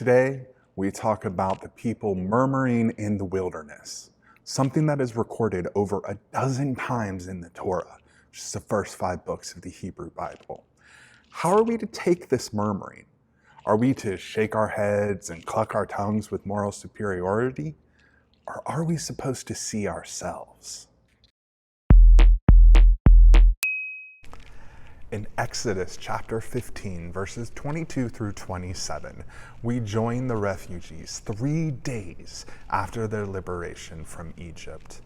Today, we talk about the people murmuring in the wilderness, something that is recorded over a dozen times in the Torah, which is the first 5 books of the Hebrew Bible. How are we to take this murmuring? Are we to shake our heads and cluck our tongues with moral superiority? Or are we supposed to see ourselves? In Exodus chapter 15, verses 22 through 27, we join the refugees 3 days after their liberation from Egypt.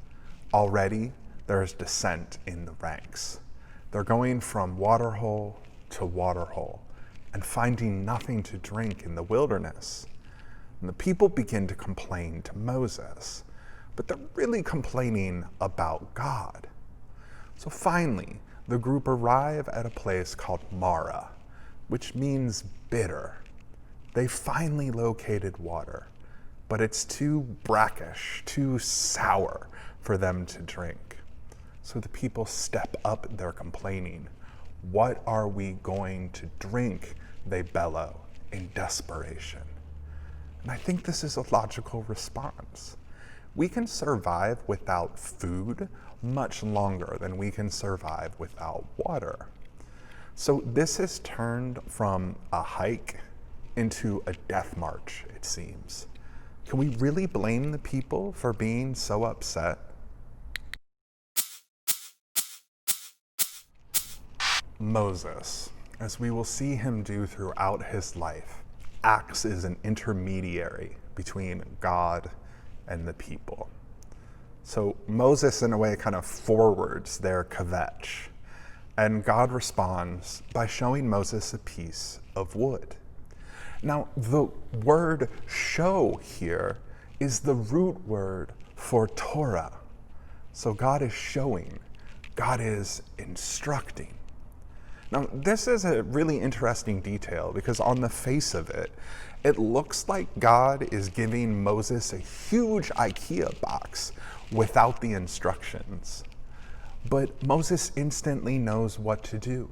Already, there is dissent in the ranks. They're going from waterhole to waterhole and finding nothing to drink in the wilderness. And the people begin to complain to Moses, but they're really complaining about God. So finally, the group arrive at a place called Mara, which means bitter. They finally located water, but it's too brackish, too sour for them to drink. So the people step up their complaining. What are we going to drink? They bellow in desperation. And I think this is a logical response. We can survive without food much longer than we can survive without water. So this has turned from a hike into a death march, it seems. Can we really blame the people for being so upset? Moses, as we will see him do throughout his life, acts as an intermediary between God and the people. So Moses, in a way, kind of forwards their kvetch, and God responds by showing Moses a piece of wood. Now, the word show here is the root word for Torah. So God is showing, God is instructing. Now, this is a really interesting detail because on the face of it, it looks like God is giving Moses a huge IKEA box without the instructions. But Moses instantly knows what to do.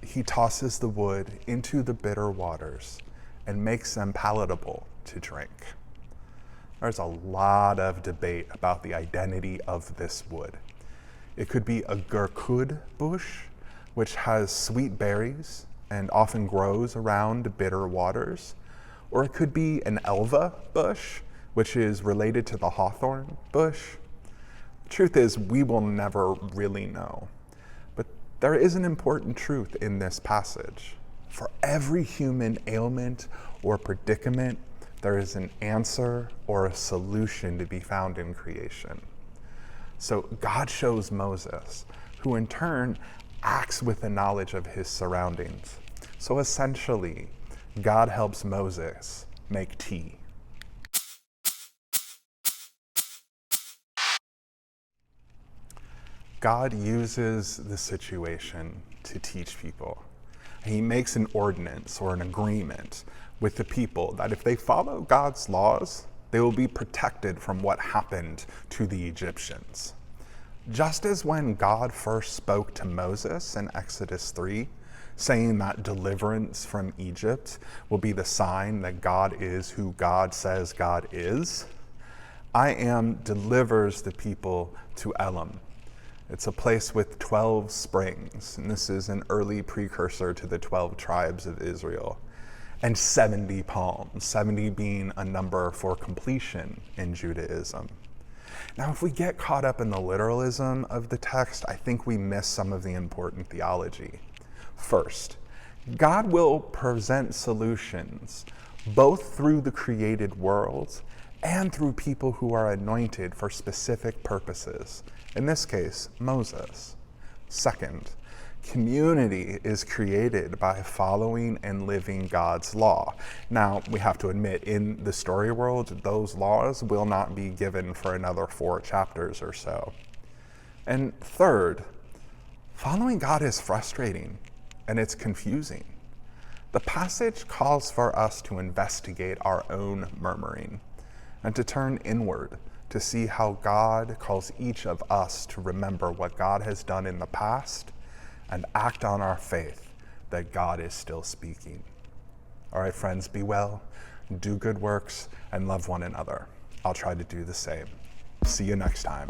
He tosses the wood into the bitter waters and makes them palatable to drink. There's a lot of debate about the identity of this wood. It could be a gurkud bush, which has sweet berries and often grows around bitter waters. Or it could be an elva bush, which is related to the hawthorn bush. The truth is, we will never really know. But there is an important truth in this passage. For every human ailment or predicament, there is an answer or a solution to be found in creation. So God shows Moses, who in turn acts with the knowledge of his surroundings. So essentially, God helps Moses make tea. God uses the situation to teach people. He makes an ordinance or an agreement with the people that if they follow God's laws, they will be protected from what happened to the Egyptians. Just as when God first spoke to Moses in Exodus 3, saying that deliverance from Egypt will be the sign that God is who God says God is, I Am delivers the people to Elim. It's a place with 12 springs, and this is an early precursor to the 12 tribes of Israel, and 70 palms, 70 being a number for completion in Judaism. Now, if we get caught up in the literalism of the text, I think we miss some of the important theology. First, God will present solutions both through the created world and through people who are anointed for specific purposes. In this case, Moses. Second, community is created by following and living God's law. Now, we have to admit, in the story world, those laws will not be given for another 4 chapters or so. And third, following God is frustrating and it's confusing. The passage calls for us to investigate our own murmuring and to turn inward to see how God calls each of us to remember what God has done in the past and act on our faith that God is still speaking. All right, friends, be well. do good works, and love one another. I'll try to do the same. See you next time.